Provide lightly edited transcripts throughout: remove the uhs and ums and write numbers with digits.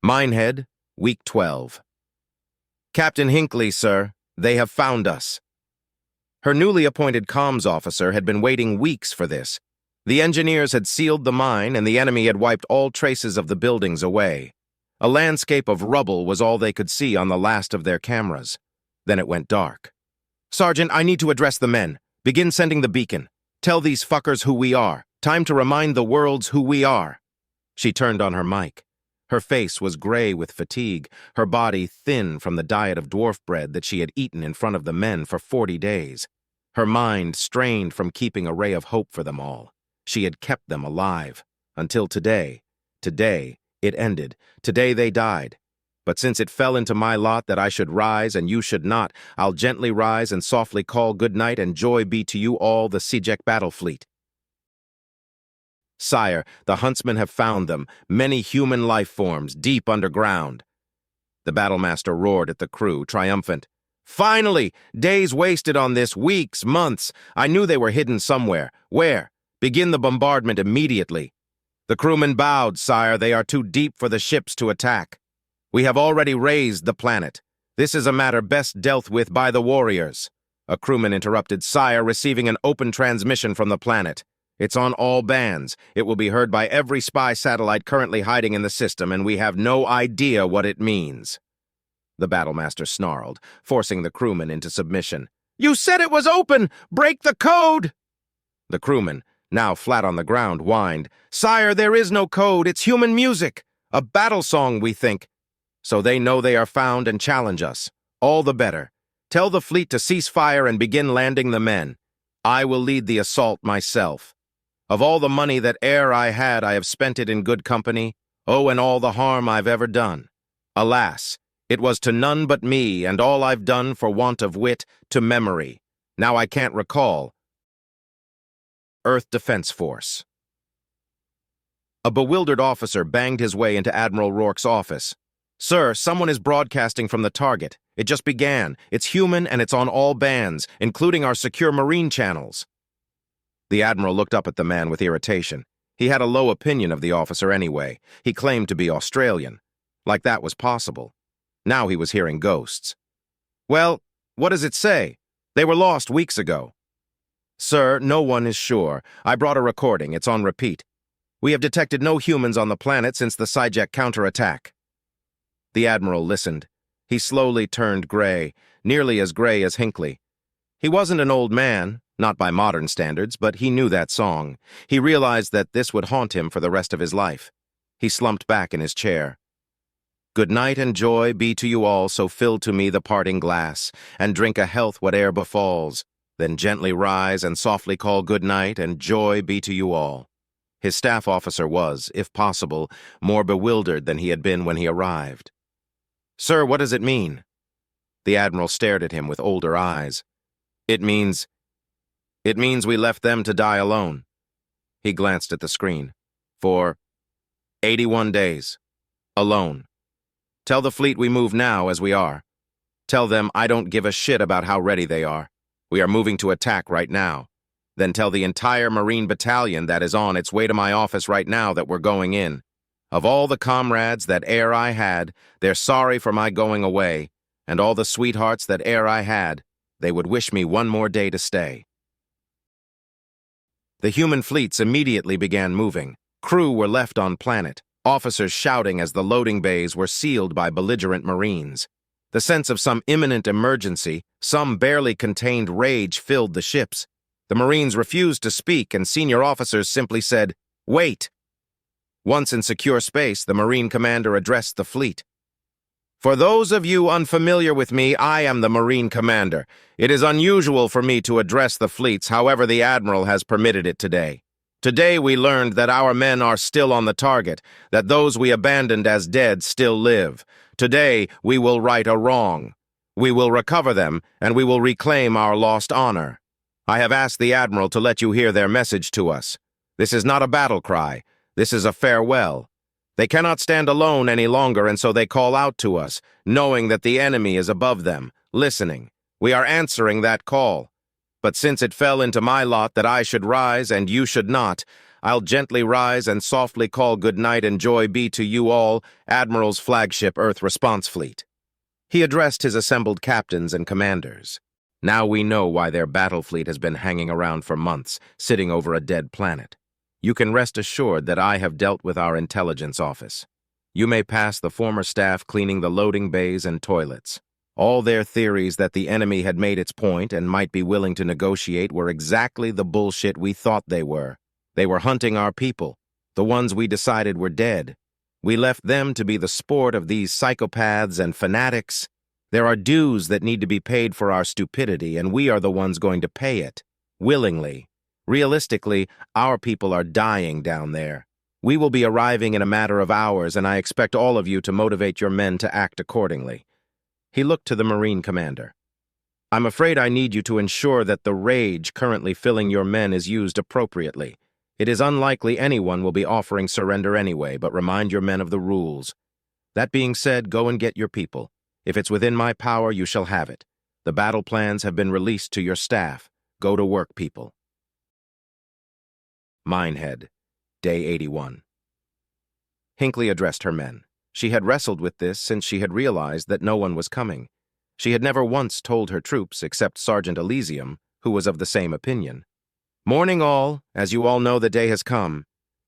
Minehead, Week 12. Captain Hinckley, sir, they have found us. Her newly appointed comms officer had been waiting weeks for this. The engineers had sealed the mine, and the enemy had wiped all traces of the buildings away. A landscape of rubble was all they could see on the last of their cameras. Then it went dark. Sergeant, I need to address the men. Begin sending the beacon. Tell these fuckers who we are. Time to remind the worlds who we are. She turned on her mic. Her face was gray with fatigue, her body thin from the diet of dwarf bread that she had eaten in front of the men for 40 days. Her mind strained from keeping a ray of hope for them all. She had kept them alive. Until today. Today, it ended. Today they died. But since it fell into my lot that I should rise and you should not, I'll gently rise and softly call good night and joy be to you all, the Sijec battle fleet. Sire, the huntsmen have found them, many human life forms, deep underground. The battlemaster roared at the crew, triumphant. Finally! Days wasted on this, weeks, months. I knew they were hidden somewhere. Where? Begin the bombardment immediately. The crewmen bowed, sire. They are too deep for the ships to attack. We have already razed the planet. This is a matter best dealt with by the warriors. A crewman interrupted, sire, receiving an open transmission from the planet. It's on all bands. It will be heard by every spy satellite currently hiding in the system, and we have no idea what it means. The battlemaster snarled, forcing the crewman into submission. You said it was open! Break the code! The crewman, now flat on the ground, whined. Sire, there is no code. It's human music. A battle song, we think. So they know they are found and challenge us. All the better. Tell the fleet to cease fire and begin landing the men. I will lead the assault myself. Of all the money that e'er I had, I have spent it in good company. Oh, and all the harm I've ever done. Alas, it was to none but me, and all I've done for want of wit, to memory. Now I can't recall. Earth Defense Force. A bewildered officer banged his way into Admiral Rourke's office. Sir, someone is broadcasting from the target. It just began. It's human and it's on all bands, including our secure marine channels. The Admiral looked up at the man with irritation. He had a low opinion of the officer anyway. He claimed to be Australian. Like that was possible. Now he was hearing ghosts. Well, what does it say? They were lost weeks ago. Sir, no one is sure. I brought a recording. It's on repeat. We have detected no humans on the planet since the Sijec counterattack. The Admiral listened. He slowly turned gray, nearly as gray as Hinckley. He wasn't an old man, not by modern standards, but he knew that song. He realized that this would haunt him for the rest of his life. He slumped back in his chair. Good night and joy be to you all, so fill to me the parting glass, and drink a health whate'er befalls. Then gently rise and softly call good night and joy be to you all. His staff officer was, if possible, more bewildered than he had been when he arrived. Sir, what does it mean? The Admiral stared at him with older eyes. It means we left them to die alone. He glanced at the screen. For 81 days. Alone. Tell the fleet we move now as we are. Tell them I don't give a shit about how ready they are. We are moving to attack right now. Then tell the entire Marine battalion that is on its way to my office right now that we're going in. Of all the comrades that e'er I had, they're sorry for my going away, and all the sweethearts that e'er I had, they would wish me one more day to stay. The human fleets immediately began moving. Crew were left on planet, officers shouting as the loading bays were sealed by belligerent Marines. The sense of some imminent emergency, some barely contained rage filled the ships. The Marines refused to speak, and senior officers simply said, "Wait." Once in secure space, the Marine commander addressed the fleet. For those of you unfamiliar with me, I am the Marine commander. It is unusual for me to address the fleets, however the Admiral has permitted it today. Today we learned that our men are still on the target, that those we abandoned as dead still live. Today we will right a wrong. We will recover them, and we will reclaim our lost honor. I have asked the Admiral to let you hear their message to us. This is not a battle cry. This is a farewell. They cannot stand alone any longer, and so they call out to us, knowing that the enemy is above them, listening. We are answering that call. But since it fell into my lot that I should rise and you should not, I'll gently rise and softly call good night and joy be to you all, Admiral's flagship Earth Response Fleet." He addressed his assembled captains and commanders. "Now we know why their battle fleet has been hanging around for months, sitting over a dead planet. You can rest assured that I have dealt with our intelligence office. You may pass the former staff cleaning the loading bays and toilets. All their theories that the enemy had made its point and might be willing to negotiate were exactly the bullshit we thought they were. They were hunting our people, the ones we decided were dead. We left them to be the sport of these psychopaths and fanatics. There are dues that need to be paid for our stupidity, and we are the ones going to pay it, willingly. Realistically, our people are dying down there. We will be arriving in a matter of hours, and I expect all of you to motivate your men to act accordingly." He looked to the Marine commander. "I'm afraid I need you to ensure that the rage currently filling your men is used appropriately. It is unlikely anyone will be offering surrender anyway, but remind your men of the rules. That being said, go and get your people. If it's within my power, you shall have it. The battle plans have been released to your staff. Go to work, people." Minehead, Day 81. Hinckley addressed her men. She had wrestled with this since she had realized that no one was coming. She had never once told her troops except Sergeant Elysium, who was of the same opinion. "Morning all, as you all know the day has come.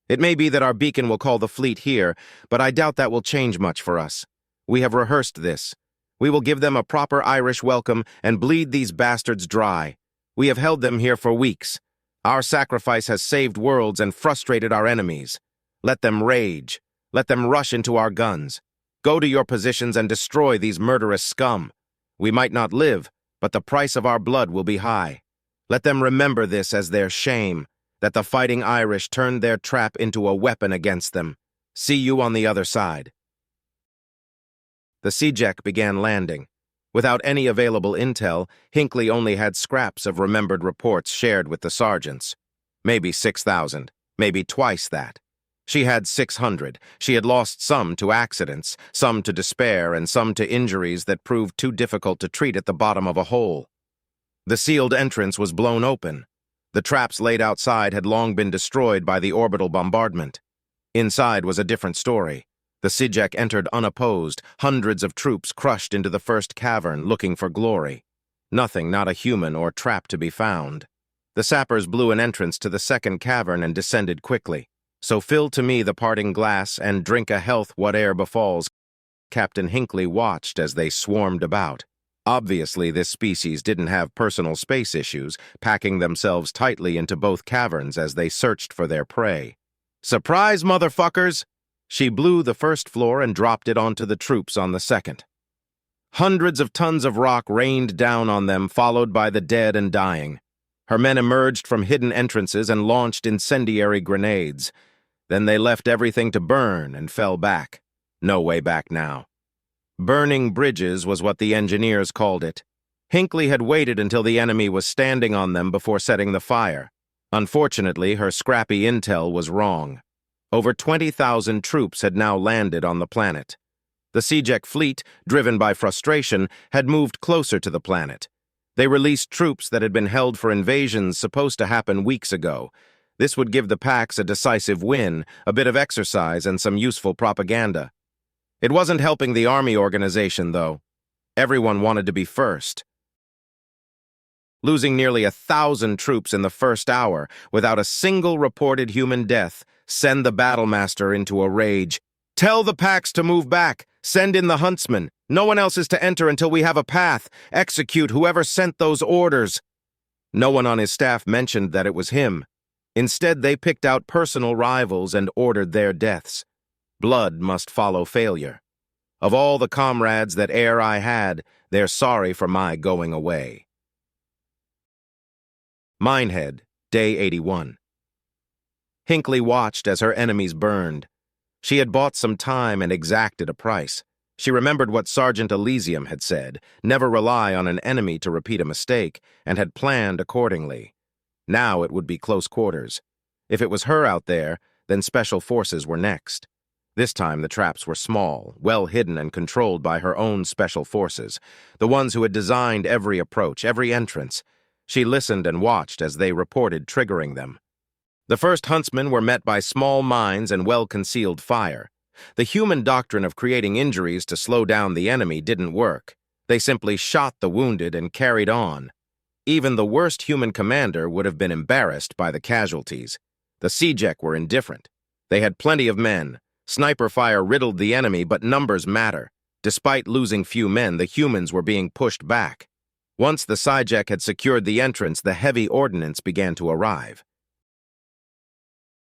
It may be that our beacon will call the fleet here, but I doubt that will change much for us. We have rehearsed this. We will give them a proper Irish welcome and bleed these bastards dry. We have held them here for weeks. Our sacrifice has saved worlds and frustrated our enemies. Let them rage. Let them rush into our guns. Go to your positions and destroy these murderous scum. We might not live, but the price of our blood will be high. Let them remember this as their shame, that the fighting Irish turned their trap into a weapon against them. See you on the other side." The Sijec began landing. Without any available intel, Hinckley only had scraps of remembered reports shared with the sergeants. Maybe 6,000, maybe twice that. She had 600. She had lost some to accidents, some to despair, and some to injuries that proved too difficult to treat at the bottom of a hole. The sealed entrance was blown open. The traps laid outside had long been destroyed by the orbital bombardment. Inside was a different story. The Sijec entered unopposed, hundreds of troops crushed into the first cavern looking for glory. Nothing, not a human or trap to be found. The sappers blew an entrance to the second cavern and descended quickly. "So fill to me the parting glass and drink a health whate'er befalls." Captain Hinckley watched as they swarmed about. Obviously, this species didn't have personal space issues, packing themselves tightly into both caverns as they searched for their prey. "Surprise, motherfuckers!" She blew the first floor and dropped it onto the troops on the second. Hundreds of tons of rock rained down on them, followed by the dead and dying. Her men emerged from hidden entrances and launched incendiary grenades. Then they left everything to burn and fell back. No way back now. Burning bridges was what the engineers called it. Hinckley had waited until the enemy was standing on them before setting the fire. Unfortunately, her scrappy intel was wrong. Over 20,000 troops had now landed on the planet. The Sijec fleet, driven by frustration, had moved closer to the planet. They released troops that had been held for invasions supposed to happen weeks ago. This would give the Pax a decisive win, a bit of exercise, and some useful propaganda. It wasn't helping the army organization, though. Everyone wanted to be first. Losing nearly 1,000 troops in the first hour, without a single reported human death, sent the battlemaster into a rage. "Tell the Pax to move back. Send in the huntsman. No one else is to enter until we have a path. Execute whoever sent those orders." No one on his staff mentioned that it was him. Instead, they picked out personal rivals and ordered their deaths. Blood must follow failure. Of all the comrades that e'er I had, they're sorry for my going away. Minehead, Day 81. Hinckley watched as her enemies burned. She had bought some time and exacted a price. She remembered what Sergeant Elysium had said, never rely on an enemy to repeat a mistake, and had planned accordingly. Now it would be close quarters. If it was her out there, then special forces were next. This time the traps were small, well hidden and controlled by her own special forces, the ones who had designed every approach, every entrance. She listened and watched as they reported triggering them. The first huntsmen were met by small mines and well-concealed fire. The human doctrine of creating injuries to slow down the enemy didn't work. They simply shot the wounded and carried on. Even the worst human commander would have been embarrassed by the casualties. The Sijec were indifferent. They had plenty of men. Sniper fire riddled the enemy, but numbers matter. Despite losing few men, the humans were being pushed back. Once the Sijec had secured the entrance, the heavy ordnance began to arrive.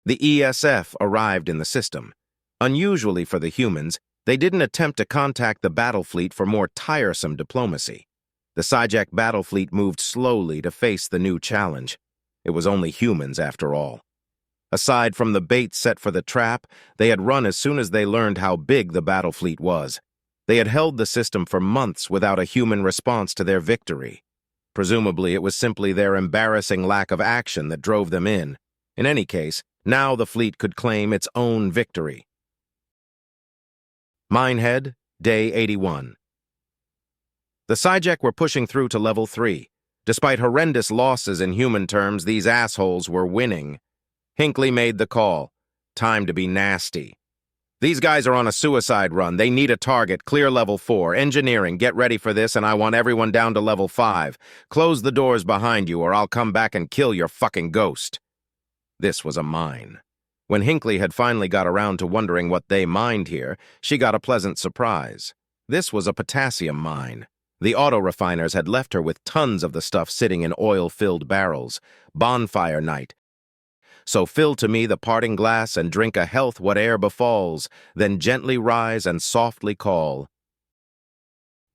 The ESF arrived in the system. Unusually for the humans, they didn't attempt to contact the battle fleet for more tiresome diplomacy. The Sijec battle fleet moved slowly to face the new challenge. It was only humans, after all. Aside from the bait set for the trap, they had run as soon as they learned how big the battle fleet was. They had held the system for months without a human response to their victory. Presumably, it was simply their embarrassing lack of action that drove them in. In any case, now the fleet could claim its own victory. Minehead, Day 81. The Sijec were pushing through to Level 3. Despite horrendous losses in human terms, these assholes were winning. Hinckley made the call. Time to be nasty. These guys are on a suicide run. They need a target. Clear Level 4. Engineering, get ready for this, and I want everyone down to Level 5. Close the doors behind you, or I'll come back and kill your fucking ghost. This was a mine. When Hinckley had finally got around to wondering what they mined here, she got a pleasant surprise. This was a potassium mine. The auto-refiners had left her with tons of the stuff sitting in oil-filled barrels. Bonfire night. So fill to me the parting glass and drink a health whate'er befalls, then gently rise and softly call.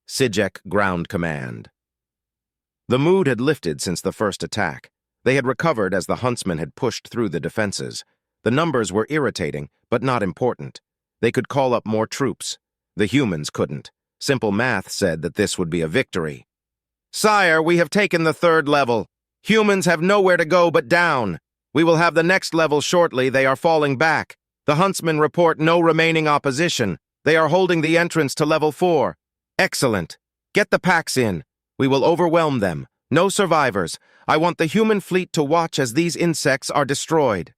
Sijec ground command. The mood had lifted since the first attack. They had recovered as the huntsmen had pushed through the defenses. The numbers were irritating, but not important. They could call up more troops. The humans couldn't. Simple math said that this would be a victory. Sire, we have taken the 3rd level. Humans have nowhere to go but down. We will have the next level shortly. They are falling back. The huntsmen report no remaining opposition. They are holding the entrance to Level 4. Excellent. Get the packs in. We will overwhelm them. No survivors. I want the human fleet to watch as these insects are destroyed.